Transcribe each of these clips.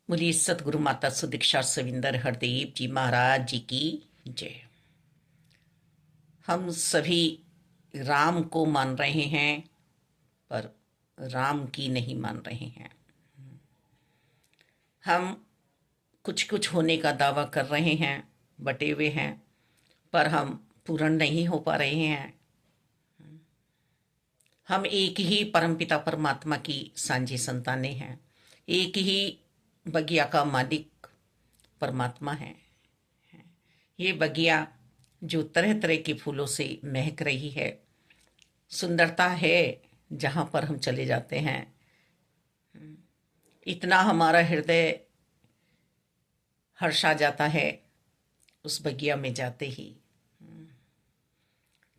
बोलिए सतगुरु माता सुदीक्षा सविंदर हरदेव जी महाराज जी की जय। हम सभी राम को मान रहे हैं, पर राम की नहीं मान रहे हैं। हम कुछ कुछ होने का दावा कर रहे हैं, बटे हुए हैं, पर हम पूर्ण नहीं हो पा रहे हैं। हम एक ही परमपिता परमात्मा की सांझी संतानें हैं। एक ही बगिया का मालिक परमात्मा है। ये बगिया जो तरह तरह के फूलों से महक रही है, सुंदरता है जहाँ पर हम चले जाते हैं। इतना हमारा हृदय हर्षा जाता है उस बगिया में जाते ही।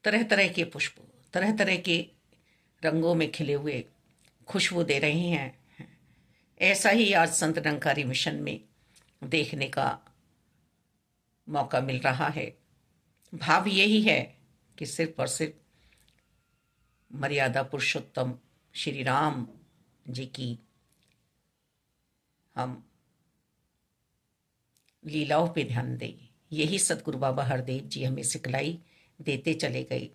तरह तरह के पुष्प तरह तरह के रंगों में खिले हुए खुशबू दे रहे हैं। ऐसा ही आज संत निरंकारी मिशन में देखने का मौका मिल रहा है। भाव यही है कि सिर्फ और सिर्फ मर्यादा पुरुषोत्तम श्री राम जी की हम लीलाओं पे ध्यान दें। यही सतगुरु बाबा हरदेव जी हमें सिखलाई देते चले गए।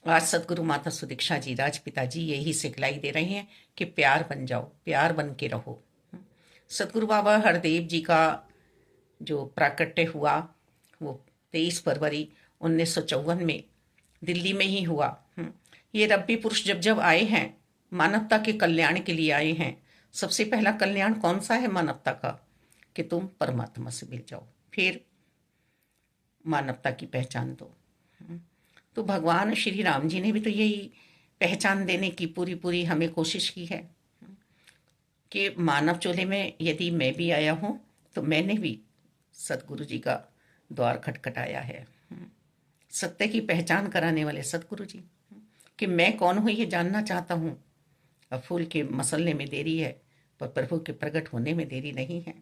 आज सतगुरु माता सुदीक्षा जी राजपिता जी यही सिखलाई दे रहे हैं कि प्यार बन जाओ, प्यार बन के रहो। सतगुरु बाबा हरदेव जी का जो प्राकट्य हुआ वो 23 फरवरी 1954 में दिल्ली में ही हुआ। ये रब्बी पुरुष जब जब आए हैं, मानवता के कल्याण के लिए आए हैं। सबसे पहला कल्याण कौन सा है मानवता का? कि तुम परमात्मा से मिल जाओ, फिर मानवता की पहचान दो। तो भगवान श्री राम जी ने भी तो यही पहचान देने की पूरी पूरी हमें कोशिश की है कि मानव चोले में यदि मैं भी आया हूं तो मैंने भी सतगुरु जी का द्वार खटखटाया है। सत्य की पहचान कराने वाले सतगुरु जी कि मैं कौन हूं ये जानना चाहता हूं। अब फूल के मसलने में देरी है, पर प्रभु के प्रकट होने में देरी नहीं है।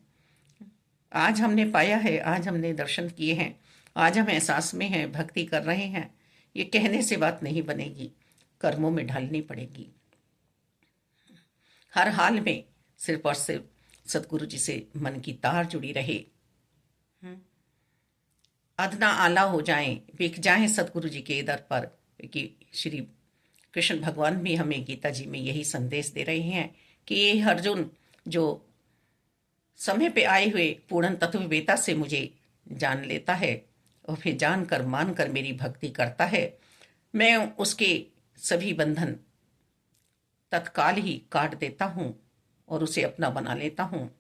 आज हमने पाया है, आज हमने दर्शन किए हैं, आज हम एहसास में हैं, भक्ति कर रहे हैं। ये कहने से बात नहीं बनेगी, कर्मों में ढालनी पड़ेगी। हर हाल में सिर्फ और सिर्फ सतगुरु जी से मन की तार जुड़ी रहे। अदना आला हो जाएं, बिक जाएं सतगुरु जी के दर पर। कि श्री कृष्ण भगवान भी हमें गीता जी में यही संदेश दे रहे हैं कि ये अर्जुन जो समय पे आए हुए पूर्ण तत्ववेता से मुझे जान लेता है और फिर जानकर मानकर मेरी भक्ति करता है, मैं उसके सभी बंधन तत्काल ही काट देता हूँ और उसे अपना बना लेता हूँ,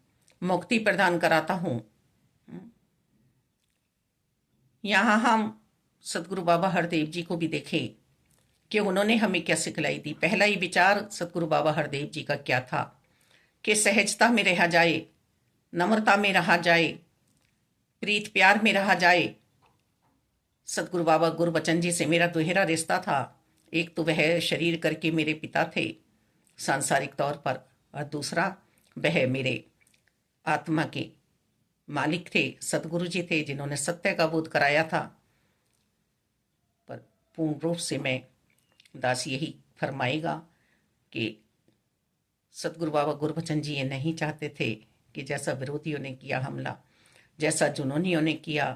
मुक्ति प्रदान कराता हूँ। यहाँ हम सतगुरु बाबा हरदेव जी को भी देखें कि उन्होंने हमें क्या सिखलाई दी। पहला ही विचार सतगुरु बाबा हरदेव जी का क्या था कि सहजता में रहा जाए, नम्रता में रहा जाए, प्रीत प्यार में रहा जाए। सतगुरु बाबा गुरबचन जी से मेरा दोहरा रिश्ता था। एक तो वह शरीर करके मेरे पिता थे सांसारिक तौर पर, और दूसरा वह मेरे आत्मा के मालिक थे, सतगुरु जी थे जिन्होंने सत्य का बोध कराया था। पर पूर्ण रूप से मैं दास यही फरमाएगा कि सतगुरु बाबा गुरबचन जी ये नहीं चाहते थे कि जैसा विरोधियों ने किया हमला, जैसा जुनूनियों ने किया,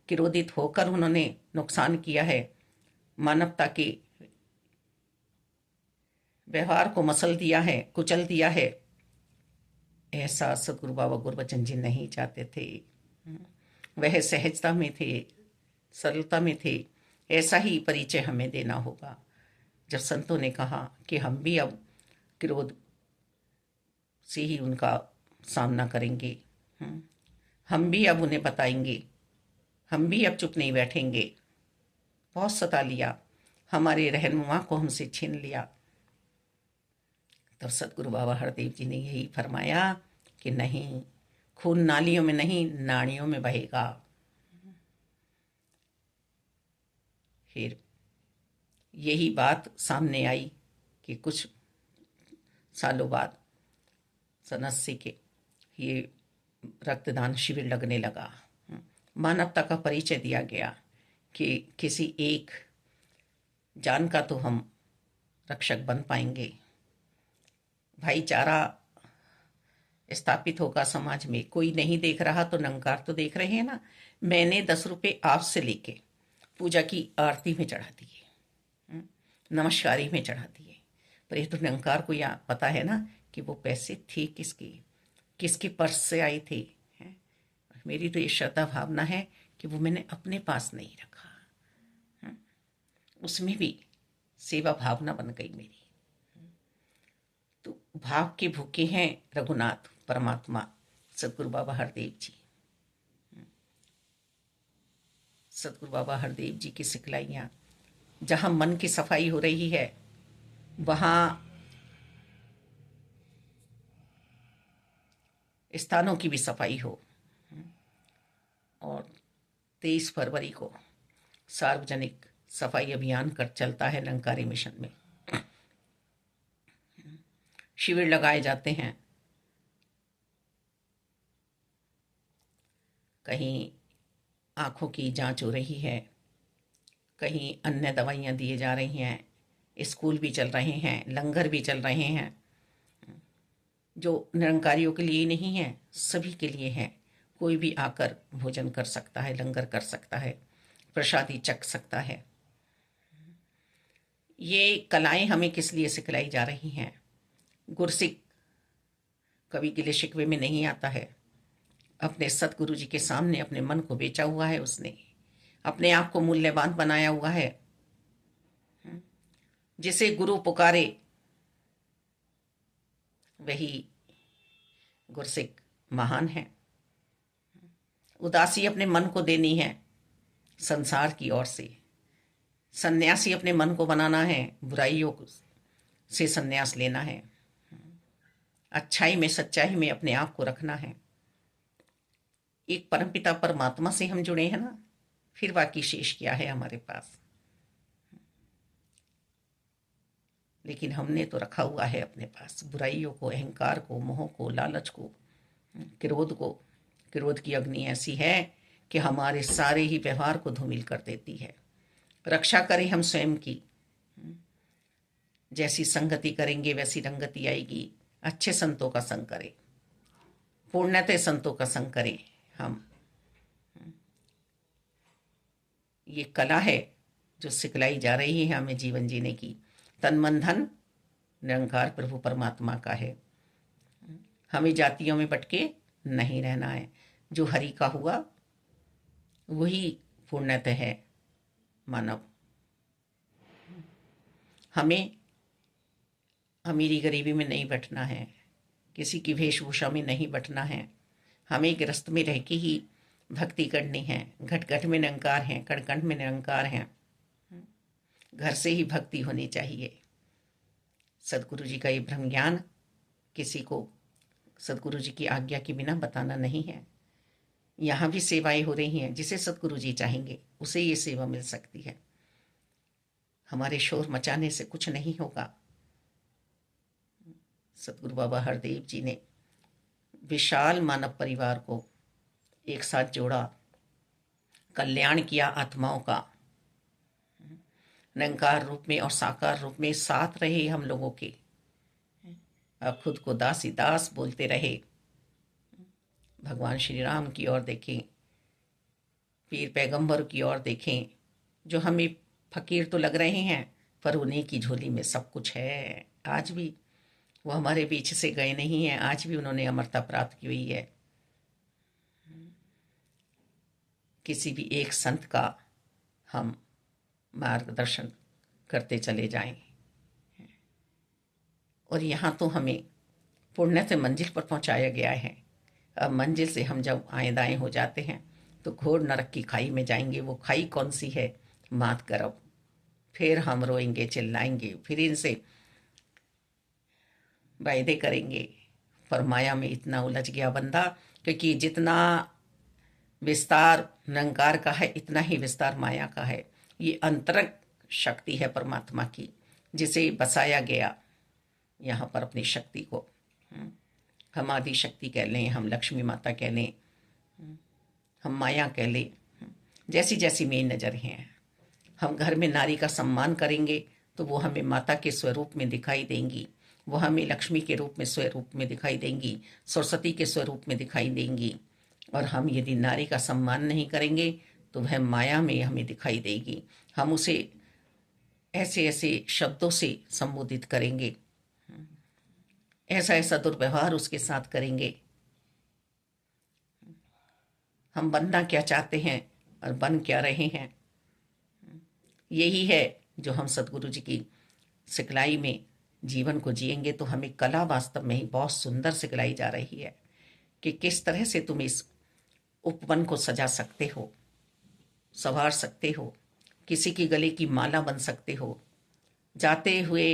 क्रोधित होकर उन्होंने नुकसान किया है, मानवता के व्यवहार को मसल दिया है, कुचल दिया है, ऐसा सतगुरु बाबा गुरबचन जी नहीं चाहते थे। वह सहजता में थे, सरलता में थे। ऐसा ही परिचय हमें देना होगा। जब संतों ने कहा कि हम भी अब क्रोध से ही उनका सामना करेंगे, हम भी अब उन्हें बताएंगे, हम भी अब चुप नहीं बैठेंगे। बहुत सता लिया, हमारे रहनुमा को हमसे छीन लिया। तब सतगुरु बाबा हरदेव जी ने यही फरमाया कि नहीं, खून नालियों में नहीं नाड़ियों में बहेगा। फिर यही बात सामने आई कि कुछ सालों बाद 1980 के ये रक्तदान शिविर लगने लगा। मानवता का परिचय दिया गया कि किसी एक जान का तो हम रक्षक बन पाएंगे। भाईचारा स्थापित होगा समाज में। कोई नहीं देख रहा तो निरंकार तो देख रहे हैं ना। मैंने 10 रुपए आपसे लेके पूजा की आरती में चढ़ा दिए, नमस्कारी में चढ़ा दिए, पर ये तो निरंकार को या पता है ना कि वो पैसे थे किसके, किसके पर्स से आए थे, हैं? मेरी तो ये श्रद्धा भावना है कि वो मैंने अपने पास नहीं रखा, उसमें भी सेवा भावना बन गई मेरी। तो भाव के भूखे हैं रघुनाथ परमात्मा सदगुरु बाबा हरदेव जी। सदगुरु बाबा हरदेव जी की सिखलाइयाँ, जहाँ मन की सफाई हो रही है वहाँ स्थानों की भी सफाई हो। और 23 फरवरी को सार्वजनिक सफाई अभियान कर चलता है निरंकारी मिशन में। शिविर लगाए जाते हैं, कहीं आँखों की जांच हो रही है, कहीं अन्य दवाइयाँ दिए जा रही हैं, स्कूल भी चल रहे हैं, लंगर भी चल रहे हैं, जो निरंकारियों के लिए नहीं है सभी के लिए है। कोई भी आकर भोजन कर सकता है, लंगर कर सकता है, प्रसादी चख सकता है। ये कलाएं हमें किस लिए सिखलाई जा रही हैं? गुरसिक कभी गिले शिकवे में नहीं आता है। अपने सतगुरु जी के सामने अपने मन को बेचा हुआ है उसने, अपने आप को मूल्यवान बनाया हुआ है। जिसे गुरु पुकारे वही गुरसिक महान है। उदासी अपने मन को देनी है संसार की ओर से, सन्यासी अपने मन को बनाना है, बुराइयों से सन्यास लेना है, अच्छाई में सच्चाई में अपने आप को रखना है। एक परमपिता परमात्मा से हम जुड़े हैं ना, फिर बाकी शेष क्या है हमारे पास। लेकिन हमने तो रखा हुआ है अपने पास बुराइयों को, अहंकार को, मोह को, लालच को, क्रोध को। क्रोध की अग्नि ऐसी है कि हमारे सारे ही व्यवहार को धूमिल कर देती है। रक्षा करें हम स्वयं की। जैसी संगति करेंगे वैसी रंगति आएगी। अच्छे संतों का संग करें, पूर्णतः संतों का संग करें हम। ये कला है जो सिखलाई जा रही है हमें जीवन जीने की। तन मन धन निरंकार प्रभु परमात्मा का है। हमें जातियों में भटके नहीं रहना है। जो हरि का हुआ वही पूर्णतः है मानव। हमें अमीरी गरीबी में नहीं बैठना है, किसी की वेशभूषा में नहीं बैठना है। हमें गृहस्थ में रह के ही भक्ति करनी है। घट घट में निरंकार हैं, कण कण में निरंकार हैं। घर से ही भक्ति होनी चाहिए। सदगुरु जी का ये ब्रह्म ज्ञान किसी को सदगुरु जी की आज्ञा के बिना बताना नहीं है। यहाँ भी सेवाएं हो रही हैं, जिसे सदगुरु जी चाहेंगे उसे ये सेवा मिल सकती है। हमारे शोर मचाने से कुछ नहीं होगा। सदगुरु बाबा हरदेव जी ने विशाल मानव परिवार को एक साथ जोड़ा, कल्याण किया आत्माओं का। निरंकार रूप में और साकार रूप में साथ रहे हम लोगों के। अब खुद को दासी दास बोलते रहे। भगवान श्री राम की ओर देखें, पीर पैगंबर की ओर देखें, जो हमें फकीर तो लग रहे हैं पर उन्हीं की झोली में सब कुछ है। आज भी वो हमारे बीच से गए नहीं हैं, आज भी उन्होंने अमरता प्राप्त की हुई है। किसी भी एक संत का हम मार्गदर्शन करते चले जाएं। और यहाँ तो हमें पुण्य से मंजिल पर पहुँचाया गया है। अब मंजिल से हम जब आए दाएँ हो जाते हैं तो घोर नरक की खाई में जाएंगे। वो खाई कौन सी है? मात करब। फिर हम रोएंगे, चिल्लाएंगे, फिर इनसे वायदे करेंगे। पर माया में इतना उलझ गया बंदा, क्योंकि जितना विस्तार निरंकार का है इतना ही विस्तार माया का है। ये अंतरंग शक्ति है परमात्मा की, जिसे बसाया गया यहाँ पर अपनी शक्ति को। हम आदि शक्ति कह लें, हम लक्ष्मी माता कह लें, हम माया कह लें, जैसी जैसी मेरी नज़र हैं। हम घर में नारी का सम्मान करेंगे तो वो हमें माता के स्वरूप में दिखाई देंगी। वो हमें लक्ष्मी के रूप में, स्वरूप में दिखाई देंगी, सरस्वती के स्वरूप में दिखाई देंगी। और हम यदि नारी का सम्मान नहीं करेंगे तो वह माया में हमें दिखाई देगी। हम उसे ऐसे ऐसे शब्दों से संबोधित करेंगे, ऐसा ऐसा दुर्व्यवहार उसके साथ करेंगे। हम बनना क्या चाहते हैं और बन क्या रहे हैं, यही है जो हम सदगुरु जी की सिखलाई में जीवन को जिएंगे तो हमें कला वास्तव में ही बहुत सुंदर सिखलाई जा रही है कि किस तरह से तुम इस उपवन को सजा सकते हो, संवार सकते हो, किसी की गले की माला बन सकते हो, जाते हुए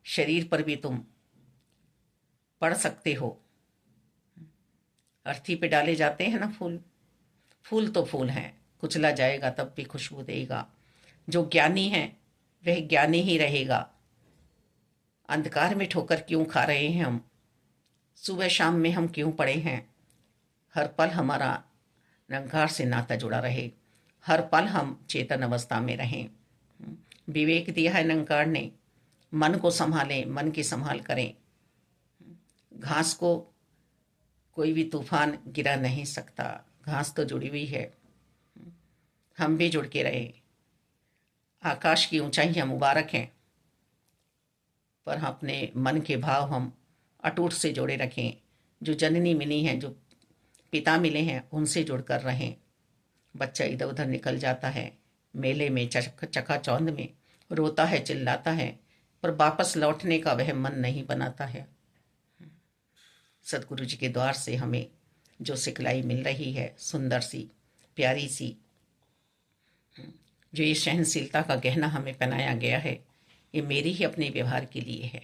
शरीर पर भी तुम पढ़ सकते हो। अर्थी पे डाले जाते हैं ना फूल, फूल तो फूल हैं, कुचला जाएगा तब भी खुशबू देगा। जो ज्ञानी है वह ज्ञानी ही रहेगा। अंधकार में ठोकर क्यों खा रहे हैं हम, सुबह शाम में हम क्यों पड़े हैं। हर पल हमारा निरंकार से नाता जुड़ा रहे, हर पल हम चेतन अवस्था में रहें। विवेक दिया है निरंकार ने, मन को संभालें, मन की संभाल करें। घास को कोई भी तूफान गिरा नहीं सकता, घास तो जुड़ी हुई है। हम भी जुड़ के रहे। आकाश की ऊंचाइयां मुबारक हैं, पर हम अपने मन के भाव हम अटूट से जोड़े रखें। जो जननी मिली हैं, जो पिता मिले हैं, उनसे जुड़कर रहें। बच्चा इधर उधर निकल जाता है, मेले में चकाचौंध में रोता है, चिल्लाता है, पर वापस लौटने का वह मन नहीं बनाता है। सदगुरु जी के द्वार से हमें जो सिखलाई मिल रही है, सुंदर सी, प्यारी सी, जो ये सहनशीलता का गहना हमें पहनाया गया है, ये मेरी ही अपने व्यवहार के लिए है।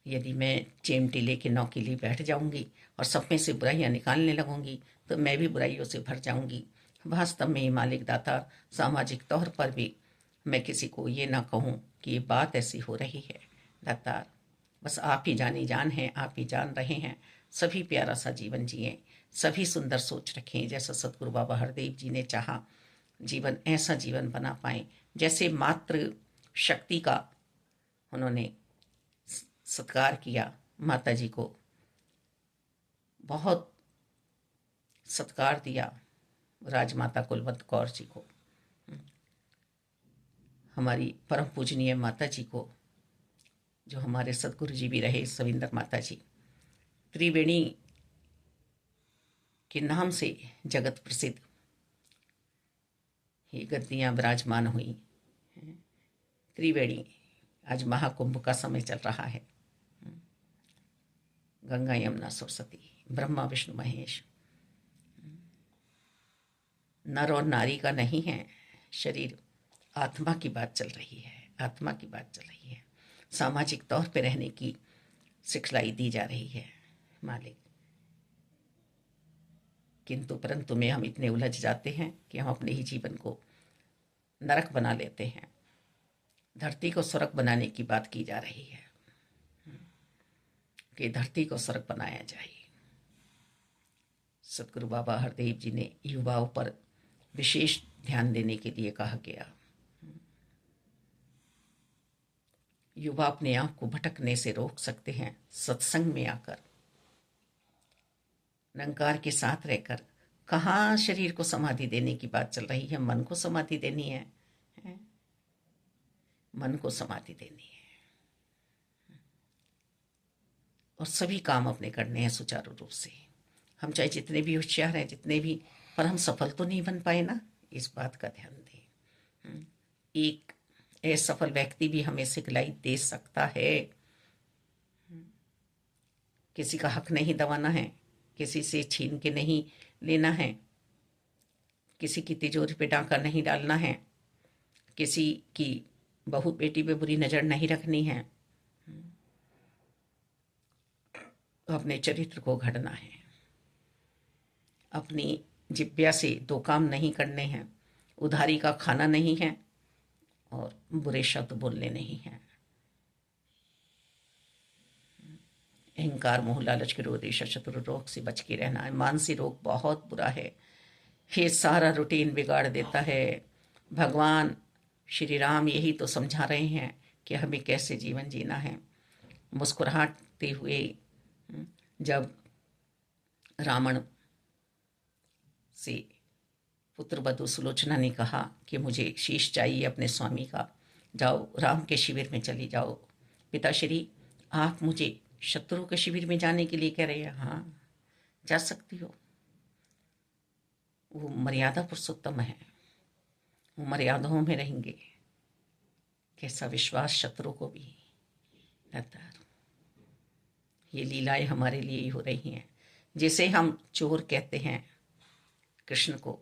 यदि मैं चिमटी लेके नौकीली बैठ जाऊंगी और सब में से बुराइयां निकालने लगूंगी तो मैं भी बुराइयों से भर जाऊंगी। वास्तव में ये मालिक दाता, सामाजिक तौर पर भी मैं किसी को ये ना कहूँ कि ये बात ऐसी हो रही है। दातार, बस आप ही जानी जान हैं, आप ही जान रहे हैं। सभी प्यारा सा जीवन जिए, सभी सुंदर सोच रखें, जैसा सतगुरु बाबा हरदेव जी ने चाहा जीवन ऐसा जीवन बना पाए, जैसे मातृ शक्ति का उन्होंने सत्कार किया। माता जी को बहुत सत्कार दिया, राजमाता कुलवंत कौर जी को, हमारी परम पूजनीय माता जी को, जो हमारे सतगुरु जी भी रहे, सविंदर माता जी, त्रिवेणी के नाम से जगत प्रसिद्ध ये गद्दियां विराजमान हुई। त्रिवेणी, आज महाकुंभ का समय चल रहा है। गंगा यमुना सरस्वती, ब्रह्मा विष्णु महेश, नर और नारी का नहीं है शरीर, आत्मा की बात चल रही है, आत्मा की बात चल रही है। सामाजिक तौर पे रहने की सिखलाई दी जा रही है मालिक, किंतु परंतु में हम इतने उलझ जाते हैं कि हम अपने ही जीवन को नरक बना लेते हैं। धरती को स्वर्ग बनाने की बात की जा रही है कि धरती को स्वर्ग बनाया जाए। सतगुरु बाबा हरदेव जी ने युवाओं पर विशेष ध्यान देने के लिए कहा गया। युवा अपने आप को भटकने से रोक सकते हैं सत्संग में आकर, निरंकार के साथ रहकर। कहाँ शरीर को समाधि देने की बात चल रही है, मन को समाधि देनी है, मन को समाधि देनी है और सभी काम अपने करने हैं सुचारू रूप से। हम चाहे जितने भी होशियार हैं, जितने भी, पर हम सफल तो नहीं बन पाए ना, इस बात का ध्यान दें। एक असफल व्यक्ति भी हमें सिखलाई दे सकता है। किसी का हक नहीं दबाना है, किसी से छीन के नहीं लेना है, किसी की तिजोरी पे डाका नहीं डालना है, किसी की बहू बेटी पे बुरी नज़र नहीं रखनी है, अपने चरित्र को घड़ना है, अपनी जिब्या से दो काम नहीं करने हैं, उधारी का खाना नहीं है और बुरे शब्द बोलने नहीं हैं। अहंकार, मोह, लालच, क्रोध, ईर्ष्या, शत्रु रोग से बच के रहना है। मानसिक रोग बहुत बुरा है, ये सारा रूटीन बिगाड़ देता है। भगवान श्री राम यही तो समझा रहे हैं कि हमें कैसे जीवन जीना है। मुस्कुराते हुए जब रावण से पुत्र वधू सुलोचना ने कहा कि मुझे शीश चाहिए अपने स्वामी का, जाओ राम के शिविर में चली जाओ। पिताश्री, आप मुझे शत्रु के शिविर में जाने के लिए कह रहे हैं? हाँ, जा सकती हो। वो मर्यादा पुरुषोत्तम है, वो मर्यादाओं में रहेंगे। कैसा विश्वास शत्रु को भी रहता है। ये लीलाएं हमारे लिए ही हो रही हैं। जिसे हम चोर कहते हैं कृष्ण को,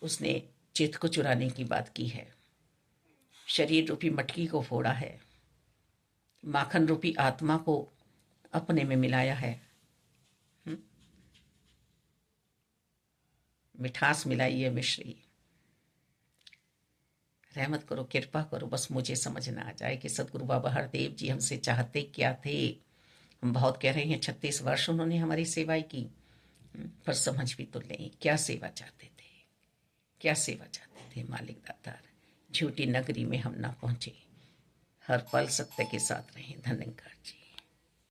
उसने चित्त को चुराने की बात की है, शरीर रूपी मटकी को फोड़ा है, माखन रूपी आत्मा को अपने में मिलाया है, मिठास मिलाई है मिश्री। रहमत करो, कृपा करो, बस मुझे समझ ना आ जाए कि सदगुरु बाबा हरदेव जी हमसे चाहते क्या थे। हम बहुत कह रहे हैं 36 वर्ष उन्होंने हमारी सेवाएं की, पर समझ भी तो लें क्या सेवा चाहते थे, क्या सेवा चाहते थे। मालिक दातार, झूठी नगरी में हम ना पहुंचे, हर पल सत्य के साथ रहें। धन्यवाद जी।